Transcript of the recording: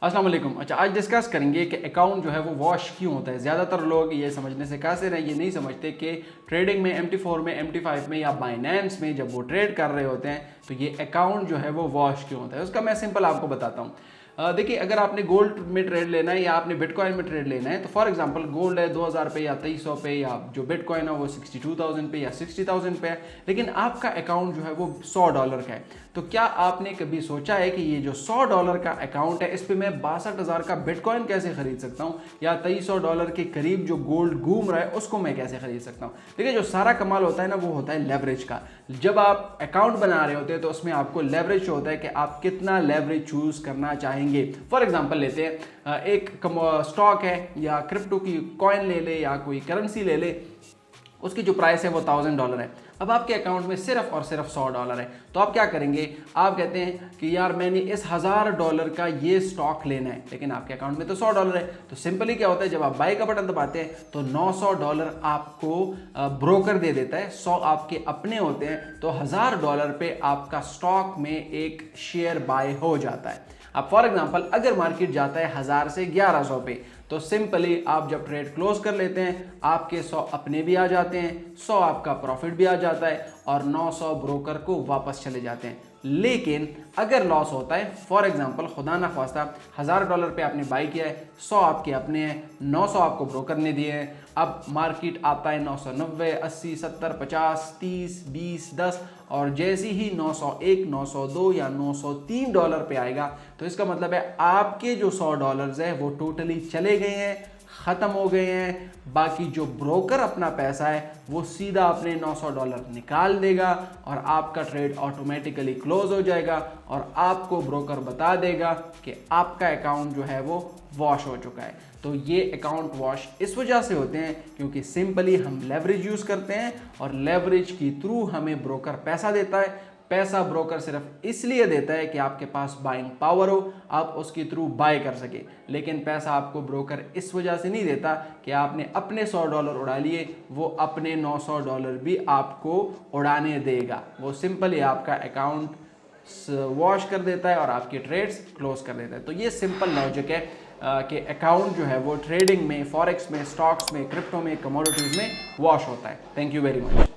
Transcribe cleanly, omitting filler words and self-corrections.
अस्सलाम वालेकुम। अच्छा, आज डिस्कस करेंगे कि अकाउंट जो है वो वॉश क्यों होता है। ज़्यादातर लोग ये समझने से कासिर हैं, ये नहीं समझते कि ट्रेडिंग में MT4 में MT5 में या बाइनेंस में जब वो ट्रेड कर रहे होते हैं तो ये अकाउंट जो है वो वॉश क्यों होता है। उसका मैं सिंपल आपको बताता हूँ। देखिए, अगर आपने गोल्ड में ट्रेड लेना है या आपने बिटकॉइन में ट्रेड लेना है तो फॉर एग्जांपल गोल्ड है 2000 पे या 2300 पे, या जो बिटकॉइन है वो 62,000 पे या 60,000 पे है, लेकिन आपका अकाउंट जो है वो $100 का है। तो क्या आपने कभी सोचा है कि ये जो $100 का अकाउंट है इस पे मैं 62,000 का बिटकॉइन कैसे खरीद सकता हूँ, या $2300 के करीब जो गोल्ड घूम रहा है उसको मैं कैसे खरीद सकता हूँ। देखिए, जो सारा कमाल होता है ना वो होता है लेवरेज का। जब आप अकाउंट बना रहे होते हैं तो उसमें आपको लेवरेज होता है कि आप कितना लेवरेज चूज करना चाहेंगे। फॉर एग्जांपल लेते हैं, एक स्टॉक है या क्रिप्टो की कॉइन ले ले या कोई करेंसी ले ले, उसकी जो प्राइस है वो $1000 है। अब आपके अकाउंट में सिर्फ और सिर्फ $100 है। तो आप क्या करेंगे, आप कहते हैं कि यार मैंने इस $1000 का ये स्टॉक लेना है, लेकिन आपके अकाउंट में तो $100 है। तो सिंपली क्या होता है, जब आप बाय का बटन दबाते हैं तो $900 आपको ब्रोकर दे देता है, 100 आपके अपने होते हैं, तो $1000 पे आपका स्टॉक में एक शेयर बाय हो जाता है। अब फॉर एग्जांपल अगर मार्केट जाता है 1000 से 1100 पे, तो सिंपली आप जब ट्रेड क्लोज कर लेते हैं आपके 100 अपने भी आ जाते हैं, 100 आपका प्रॉफिट भी आ जाता है और 900 ब्रोकर को वापस चले जाते हैं। लेकिन अगर लॉस होता है, फॉर एग्जांपल खुदा ना खास्ता $1000 पे आपने बाई किया है, 100 आपके अपने हैं, 900 आपको ब्रोकर ने दिए हैं। अब मार्केट आता है 990, 80, 70, 50, 30, 20, 10, और जैसे ही 901, 902 या $903 पे आएगा तो इसका मतलब है आपके जो $100 है वो टोटली चले गए हैं, ख़त्म हो गए हैं। बाकी जो ब्रोकर अपना पैसा है वो सीधा अपने $900 निकाल देगा और आपका ट्रेड ऑटोमेटिकली क्लोज हो जाएगा और आपको ब्रोकर बता देगा कि आपका अकाउंट जो है वो वॉश हो चुका है। तो ये अकाउंट वॉश इस वजह से होते हैं क्योंकि सिंपली हम लेवरेज यूज़ करते हैं और लेवरेज के थ्रू हमें ब्रोकर पैसा देता है। पैसा ब्रोकर सिर्फ इसलिए देता है कि आपके पास बाइंग पावर हो, आप उसके थ्रू बाय कर सके, लेकिन पैसा आपको ब्रोकर इस वजह से नहीं देता कि आपने अपने $100 उड़ा लिए, वो अपने $900 भी आपको उड़ाने देगा। वो सिंपली आपका अकाउंट वॉश कर देता है और आपके ट्रेड्स क्लोज कर देता है। तो ये सिंपल लॉजिक है कि अकाउंट जो है वो ट्रेडिंग में, फॉरेक्स में, स्टॉक्स में, क्रिप्टो में, कमोडिटीज़ में वॉश होता है। Thank you very much.